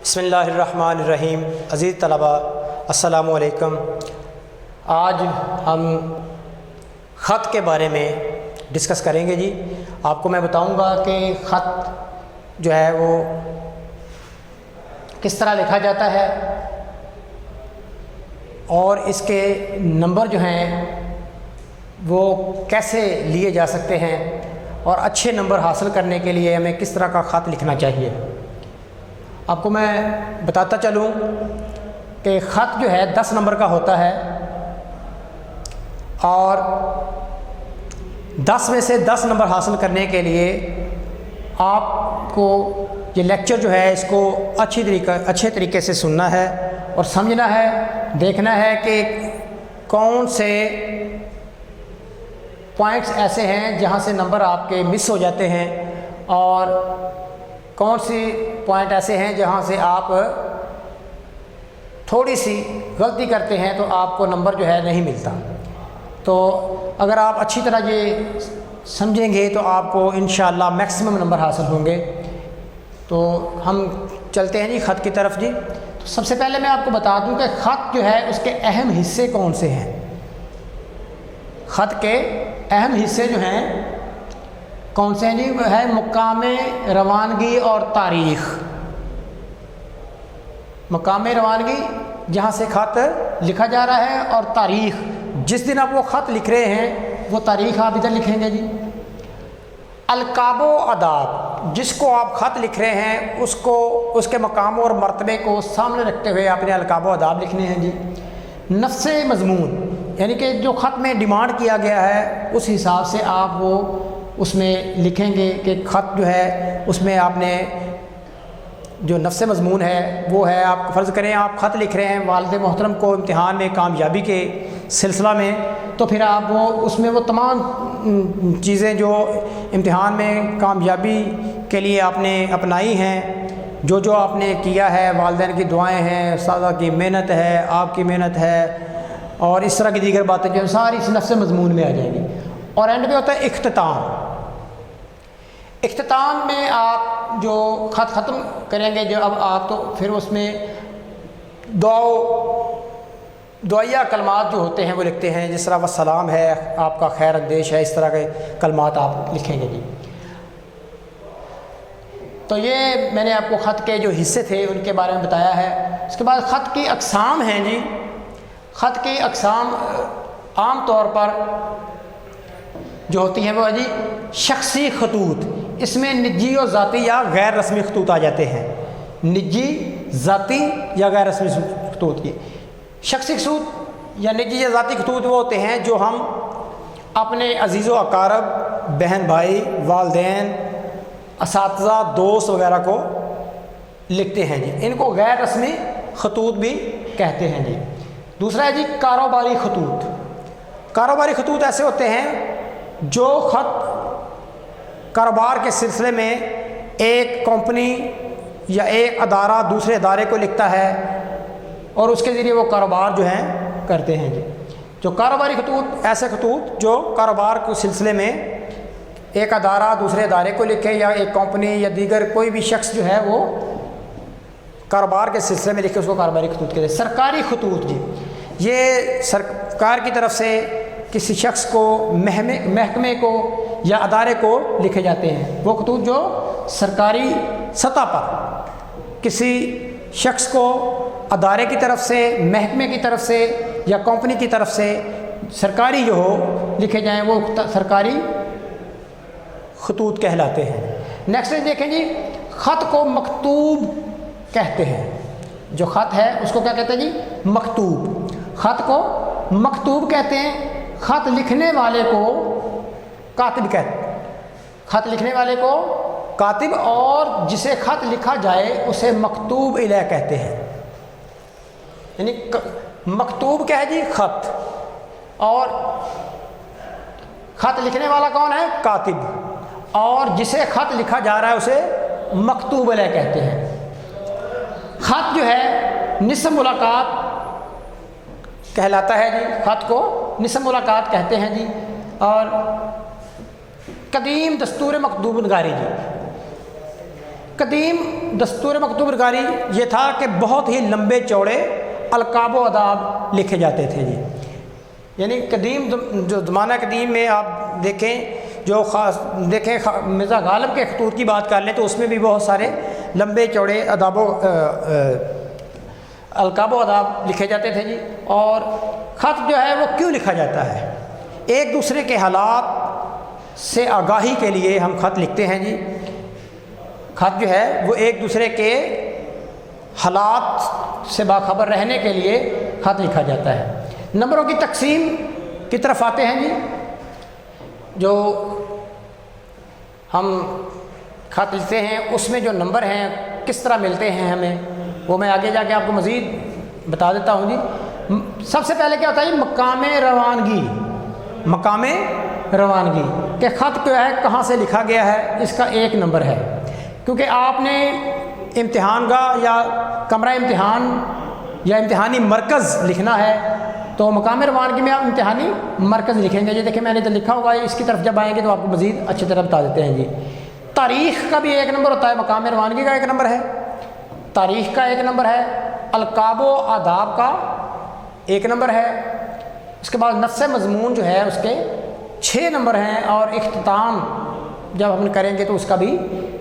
بسم اللہ الرحمن الرحیم۔ عزیز طلبہ السلام علیکم۔ آج ہم خط کے بارے میں ڈسکس کریں گے جی۔ آپ کو میں بتاؤں گا کہ خط جو ہے وہ کس طرح لکھا جاتا ہے اور اس کے نمبر جو ہیں وہ کیسے لیے جا سکتے ہیں اور اچھے نمبر حاصل کرنے کے لیے ہمیں کس طرح کا خط لکھنا چاہیے۔ آپ کو میں بتاتا چلوں کہ خط جو ہے 10 نمبر کا ہوتا ہے اور 10 میں سے 10 نمبر حاصل کرنے کے لیے آپ کو یہ لیکچر جو ہے اس کو اچھے طریقے سے سننا ہے اور سمجھنا ہے، دیکھنا ہے کہ کون سے پوائنٹس ایسے ہیں جہاں سے نمبر آپ کے مس ہو جاتے ہیں اور کون سی پوائنٹ ایسے ہیں جہاں سے آپ تھوڑی سی غلطی کرتے ہیں تو آپ کو نمبر جو ہے نہیں ملتا۔ تو اگر آپ اچھی طرح یہ سمجھیں گے تو آپ کو انشاءاللہ میکسیمم نمبر حاصل ہوں گے۔ تو ہم چلتے ہیں جی خط کی طرف جی۔ تو سب سے پہلے میں آپ کو بتا دوں کہ خط جو ہے اس کے اہم حصے کون سے ہیں۔ خط کے اہم حصے جو ہیں کون سے ہیں جی؟ وہ ہے مقام روانگی اور تاریخ۔ مقام روانگی جہاں سے خط لکھا جا رہا ہے، اور تاریخ جس دن آپ وہ خط لکھ رہے ہیں وہ تاریخ آپ ادھر لکھیں گے جی۔ القاب و آداب جس کو آپ خط لکھ رہے ہیں اس کے مقام اور مرتبے کو سامنے رکھتے ہوئے آپ نے القاب و آداب لکھنے ہیں جی۔ نفس مضمون یعنی کہ جو خط میں ڈیمانڈ کیا گیا ہے اس حساب سے آپ وہ اس میں لکھیں گے کہ خط جو ہے اس میں آپ نے جو نفس مضمون ہے وہ ہے، آپ فرض کریں آپ خط لکھ رہے ہیں والد محترم کو امتحان میں کامیابی کے سلسلہ میں، تو پھر آپ اس میں وہ تمام چیزیں جو امتحان میں کامیابی کے لیے آپ نے اپنائی ہیں، جو آپ نے کیا ہے، والدین کی دعائیں ہیں، اساتذہ کی محنت ہے، آپ کی محنت ہے اور اس طرح کی دیگر باتیں جو ساری اس نفس مضمون میں آ جائیں گی۔ اور اینڈ پہ ہوتا ہے اختتام۔ اختتام میں آپ جو خط ختم کریں گے جو اب آپ، تو پھر اس میں دعائیہ کلمات جو ہوتے ہیں وہ لکھتے ہیں، جس طرح والسلام ہے، آپ کا خیر اندیش ہے، اس طرح کے کلمات آپ لکھیں گے جی۔ تو یہ میں نے آپ کو خط کے جو حصے تھے ان کے بارے میں بتایا ہے۔ اس کے بعد خط کی اقسام ہیں جی۔ خط کی اقسام عام طور پر جو ہوتی ہیں وہ جی شخصی خطوط، اس میں نجی و ذاتی یا غیر رسمی خطوط آ جاتے ہیں۔ نجی، ذاتی یا غیر رسمی خطوط کی شخصی خطوط یا نجی یا ذاتی خطوط وہ ہوتے ہیں جو ہم اپنے عزیز و اقارب، بہن بھائی، والدین، اساتذہ، دوست وغیرہ کو لکھتے ہیں جی۔ ان کو غیر رسمی خطوط بھی کہتے ہیں جی۔ دوسرا ہے جی کاروباری خطوط۔ کاروباری خطوط ایسے ہوتے ہیں جو خط کاروبار کے سلسلے میں ایک کمپنی یا ایک ادارہ دوسرے ادارے کو لکھتا ہے اور اس کے ذریعے وہ کاروبار جو ہیں کرتے ہیں جی۔ جو کاروباری خطوط ایسے خطوط جو کاروبار کے سلسلے میں ایک ادارہ دوسرے ادارے کو لکھے یا ایک کمپنی یا دیگر کوئی بھی شخص جو ہے وہ کاروبار کے سلسلے میں لکھے، اس کو کاروباری خطوط کہتے ہیں۔ سرکاری خطوط جی، یہ سرکار کی طرف سے کسی شخص کو، محکمے کو یا ادارے کو لکھے جاتے ہیں۔ وہ خطوط جو سرکاری سطح پر کسی شخص کو ادارے کی طرف سے، محکمے کی طرف سے یا کمپنی کی طرف سے سرکاری جو ہو لکھے جائیں وہ سرکاری خطوط کہلاتے ہیں۔ نیکسٹ دیکھیں جی، خط کو مکتوب کہتے ہیں۔ جو خط ہے اس کو کیا کہتے ہیں جی؟ مکتوب۔ خط کو مکتوب کہتے ہیں۔ خط لکھنے والے کو کاتب کہتے ہیں۔ خط لکھنے والے کو کاتب، اور جسے خط لکھا جائے اسے مکتوب الیہ کہتے ہیں۔ یعنی مکتوب کیا ہے جی؟ خط، اور خط لکھنے والا کون ہے؟ کاتب، اور جسے خط لکھا جا رہا ہے اسے مکتوب الیہ کہتے ہیں۔ خط جو ہے نصف ملاقات کہلاتا ہے جی۔ خط کو نصف ملاقات کہتے ہیں جی۔ اور قدیم دستور مکتوب نگاری جی، قدیم دستور مکتوب نگاری یہ تھا کہ بہت ہی لمبے چوڑے القاب و آداب لکھے جاتے تھے جی، یعنی قدیم جو زمانہ قدیم میں آپ دیکھیں، جو خاص دیکھیں مرزا غالب کے خطوط کی بات کر لیں تو اس میں بھی بہت سارے لمبے چوڑے القاب و آداب لکھے جاتے تھے جی۔ اور خط جو ہے وہ کیوں لکھا جاتا ہے؟ ایک دوسرے کے حالات سے آگاہی کے لیے ہم خط لکھتے ہیں جی۔ خط جو ہے وہ ایک دوسرے کے حالات سے باخبر رہنے کے لیے خط لکھا جاتا ہے۔ نمبروں کی تقسیم کی طرف آتے ہیں جی۔ جو ہم خط لکھتے ہیں اس میں جو نمبر ہیں کس طرح ملتے ہیں ہمیں، وہ میں آگے جا کے آپ کو مزید بتا دیتا ہوں جی۔ سب سے پہلے کیا ہوتا ہے جی؟ مقام روانگی۔ مقام روانگی کہ خط جو ہے کہاں سے لکھا گیا ہے، اس کا ایک نمبر ہے، کیونکہ آپ نے امتحان گاہ یا کمرہ امتحان یا امتحانی مرکز لکھنا ہے تو مقام روانگی میں آپ امتحانی مرکز لکھیں گے۔ یہ دیکھیں میں نے ادھر لکھا ہوگا، اس کی طرف جب آئیں گے تو آپ کو مزید اچھی طرح بتا دیتے ہیں جی۔ تاریخ کا بھی ایک نمبر ہوتا ہے، مقام روانگی کا ایک نمبر ہے، تاریخ کا ایک نمبر ہے، القاب و آداب کا ایک نمبر ہے، اس کے بعد نص مضمون جو ہے اس کے 6 نمبر ہیں، اور اختتام جب ہم کریں گے تو اس کا بھی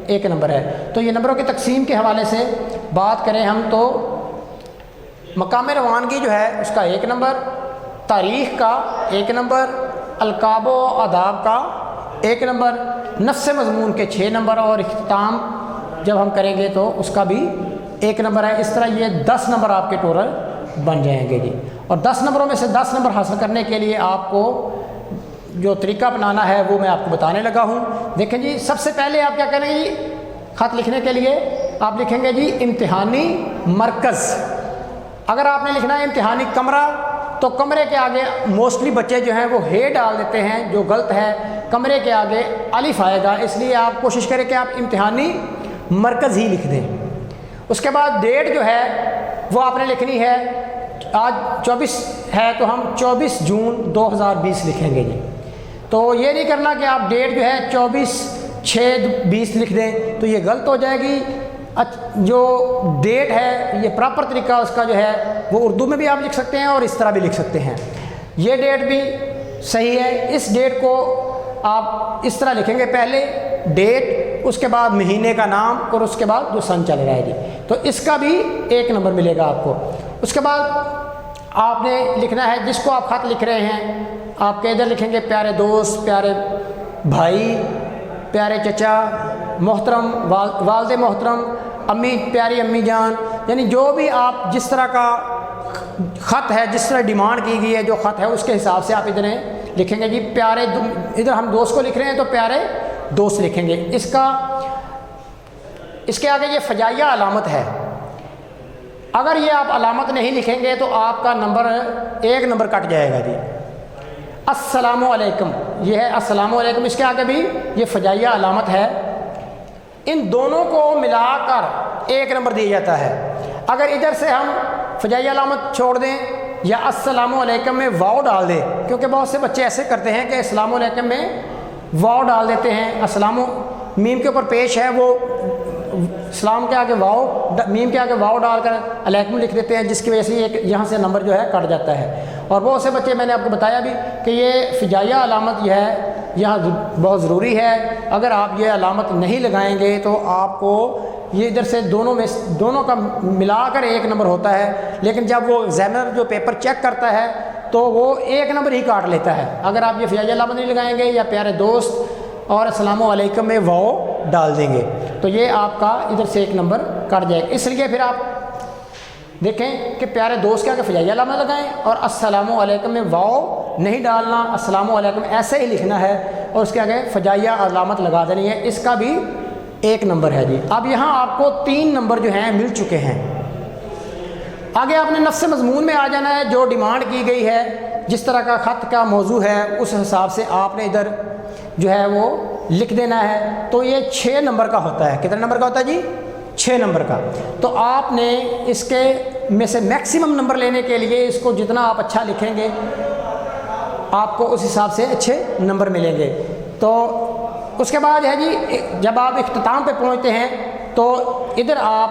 ایک نمبر ہے۔ تو یہ نمبروں کی تقسیم کے حوالے سے بات کریں ہم تو مقام روانگی جو ہے اس کا ایک نمبر، تاریخ کا ایک نمبر، القاب و آداب کا ایک نمبر، نص مضمون کے 6 نمبر، اور اختتام جب ہم کریں گے تو اس کا بھی ایک نمبر ہے۔ اس طرح یہ 10 نمبر آپ کے ٹوٹل بن جائیں گے جی۔ اور 10 نمبروں میں سے 10 نمبر حاصل کرنے کے لیے آپ کو جو طریقہ اپنانا ہے وہ میں آپ کو بتانے لگا ہوں۔ دیکھیں جی، سب سے پہلے آپ کیا کریں گے جی؟ خط لکھنے کے لیے آپ لکھیں گے جی امتحانی مرکز۔ اگر آپ نے لکھنا ہے امتحانی کمرہ تو کمرے کے آگے موسٹلی بچے جو ہیں وہ ہے ڈال دیتے ہیں، جو غلط ہے، کمرے کے آگے الف آئے گا، اس لیے آپ کوشش کریں کہ آپ امتحانی مرکز ہی لکھ دیں۔ اس کے بعد ڈیٹ جو ہے وہ آپ نے لکھنی ہے، آج 24 ہے تو ہم 24 جون 2020 لکھیں گے جی۔ تو یہ نہیں کرنا کہ آپ ڈیٹ جو ہے 24/6/20 لکھ دیں تو یہ غلط ہو جائے گی۔ جو ڈیٹ ہے یہ پراپر طریقہ اس کا جو ہے وہ اردو میں بھی آپ لکھ سکتے ہیں اور اس طرح بھی لکھ سکتے ہیں۔ یہ ڈیٹ بھی صحیح ہے، اس ڈیٹ کو آپ اس طرح لکھیں گے، پہلے ڈیٹ، اس کے بعد مہینے کا نام، اور اس کے بعد جو سن چل رہا ہے جی، تو اس کا بھی ایک نمبر ملے گا آپ کو۔ اس کے بعد آپ نے لکھنا ہے جس کو آپ خط لکھ رہے ہیں، آپ کے ادھر لکھیں گے پیارے دوست، پیارے بھائی، پیارے چچا محترم، والد محترم، امی، پیاری امی جان، یعنی جو بھی آپ جس طرح کا خط ہے، جس طرح ڈیمانڈ کی گئی ہے جو خط ہے اس کے حساب سے آپ ادھر لکھیں گے جی۔ پیارے، ادھر ہم دوست کو لکھ رہے ہیں تو پیارے دوست لکھیں گے۔ اس کے آگے یہ فجائیہ علامت ہے، اگر یہ آپ علامت نہیں لکھیں گے تو آپ کا نمبر ایک نمبر کٹ جائے گا جی۔ السلام علیکم، یہ ہے السلام علیکم، اس کے آگے بھی یہ فجائیہ علامت ہے، ان دونوں کو ملا کر ایک نمبر دیا جاتا ہے۔ اگر ادھر سے ہم فجائیہ علامت چھوڑ دیں یا السلام علیکم میں واو ڈال دیں، کیونکہ بہت سے بچے ایسے کرتے ہیں کہ السلام علیکم میں واو ڈال دیتے ہیں، السلام میم کے اوپر پیش ہے، وہ اسلام کے آگے واو، میم کے آگے واو ڈال کر علیکم لکھ دیتے ہیں، جس کی وجہ سے ایک یہاں سے نمبر جو ہے کٹ جاتا ہے۔ اور بہت سے بچے، میں نے آپ کو بتایا بھی کہ یہ فجائیہ علامت یہ ہے یہاں بہت ضروری ہے، اگر آپ یہ علامت نہیں لگائیں گے تو آپ کو یہ ادھر سے دونوں کا ملا کر ایک نمبر ہوتا ہے، لیکن جب وہ ایگزامنر جو پیپر چیک کرتا ہے تو وہ ایک نمبر ہی کاٹ لیتا ہے۔ اگر آپ یہ فجائیہ علامت نہیں لگائیں گے یا پیارے دوست اور السلام علیکم میں واو ڈال دیں گے تو یہ آپ کا ادھر سے ایک نمبر کٹ جائے گا۔ اس لیے پھر آپ دیکھیں کہ پیارے دوست کے آگے فجائیہ علامت لگائیں اور السلام علیکم میں واو نہیں ڈالنا، السلام علیکم ایسے ہی لکھنا ہے اور اس کے آگے فجائیہ علامت لگا دینی ہے، اس کا بھی ایک نمبر ہے جی۔ اب یہاں آپ کو 3 نمبر جو ہیں مل چکے ہیں۔ آگے آپ نے نفس مضمون میں آ جانا ہے، جو ڈیمانڈ کی گئی ہے، جس طرح کا خط کا موضوع ہے اس حساب سے آپ نے ادھر جو ہے وہ لکھ دینا ہے۔ تو یہ 6 نمبر کا ہوتا ہے، کتنے نمبر کا ہوتا ہے جی؟ 6 نمبر کا۔ تو آپ نے اس کے میں سے میکسیمم نمبر لینے کے لیے اس کو جتنا آپ اچھا لکھیں گے آپ کو اس حساب سے اچھے نمبر ملیں گے۔ تو اس کے بعد ہے جی، جب آپ اختتام پہ پہنچتے ہیں تو ادھر آپ